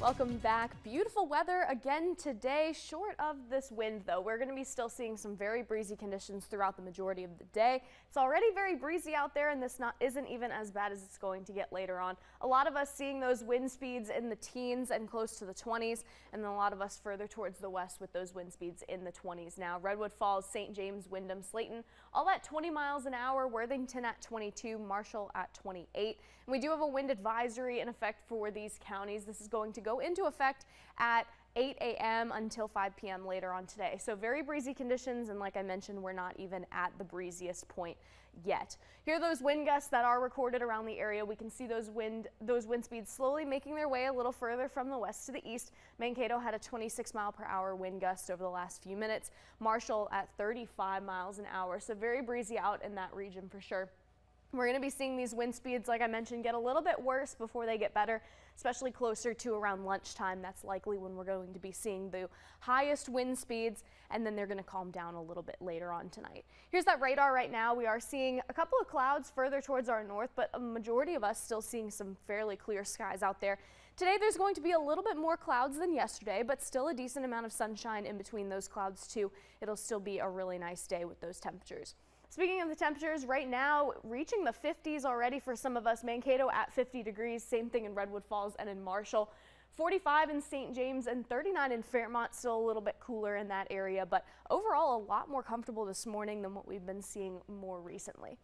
Welcome back. Beautiful weather again today, short of this wind though. We're going to be still seeing some very breezy conditions throughout the majority of the day. It's already very breezy out there, and this isn't even as bad as it's going to get later on. A lot of us seeing those wind speeds in the teens and close to the 20s, and then a lot of us further towards the west with those wind speeds in the 20s now. Redwood Falls, St. James, Windham, Slayton, all at 20 miles an hour, Worthington at 22, Marshall at 28. And we do have a wind advisory in effect for these counties. This is going to go into effect at 8 a.m. until 5 p.m. later on today. So very breezy conditions, and like I mentioned, we're not even at the breeziest point yet. Here are those wind gusts that are recorded around the area. We can see those wind speeds slowly making their way a little further from the west to the east. Mankato had a 26-mile-per-hour wind gust over the last few minutes. Marshall at 35 miles an hour. So very breezy out in that region for sure. We're going to be seeing these wind speeds, like I mentioned, get a little bit worse before they get better, especially closer to around lunchtime. That's likely when we're going to be seeing the highest wind speeds, and then they're going to calm down a little bit later on tonight. Here's that radar right now. We are seeing a couple of clouds further towards our north, but a majority of us still seeing some fairly clear skies out there. Today there's going to be a little bit more clouds than yesterday, but still a decent amount of sunshine in between those clouds too. It'll still be a really nice day with those temperatures. Speaking of the temperatures, right now reaching the 50s already for some of us. Mankato at 50 degrees, same thing in Redwood Falls and in Marshall. 45 in St. James and 39 in Fairmont, still a little bit cooler in that area, but overall a lot more comfortable this morning than what we've been seeing more recently.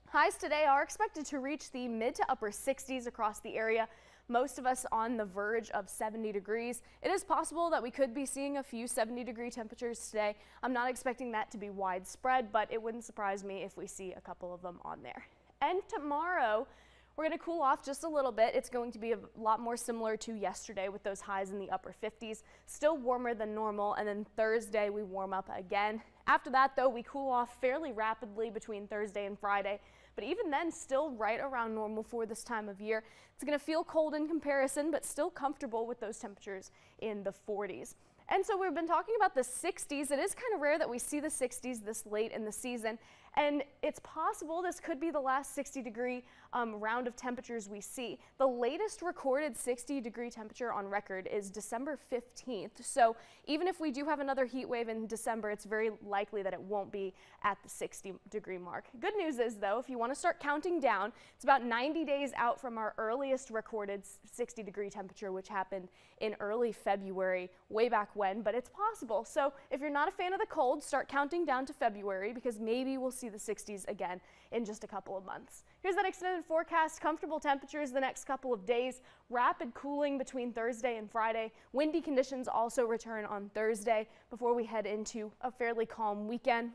Highs today are expected to reach the mid to upper 60s across the area. Most of us on the verge of 70 degrees. It is possible that we could be seeing a few 70-degree temperatures today. I'm not expecting that to be widespread, but it wouldn't surprise me if we see a couple of them on there. And tomorrow, we're going to cool off just a little bit. It's going to be a lot more similar to yesterday with those highs in the upper 50s, still warmer than normal, and then Thursday we warm up again. After that, though, we cool off fairly rapidly between Thursday and Friday, but even then still right around normal for this time of year. It's going to feel cold in comparison, but still comfortable with those temperatures in the 40s. And so we've been talking about the 60s. It is kind of rare that we see the 60s this late in the season, and it's possible this could be the last 60-degree round of temperatures we see. The latest recorded 60-degree temperature on record is December 15th. So even if we do have another heat wave in December, it's very likely that it won't be at the 60-degree mark. Good news is, though, if you want to start counting down, it's about 90 days out from our earliest recorded 60-degree temperature, which happened in early February, way back when, but it's possible. So if you're not a fan of the cold, start counting down to February, because maybe we'll see the 60s again in just a couple of months. Here's that extended forecast. Comfortable temperatures the next couple of days. Rapid cooling between Thursday and Friday. Windy conditions also return on Thursday before we head into a fairly calm weekend.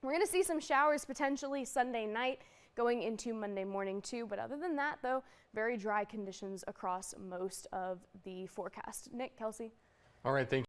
We're going to see some showers potentially Sunday night going into Monday morning too, but other than that, though, very dry conditions across most of the forecast. Nick, Kelsey. All right, thank you.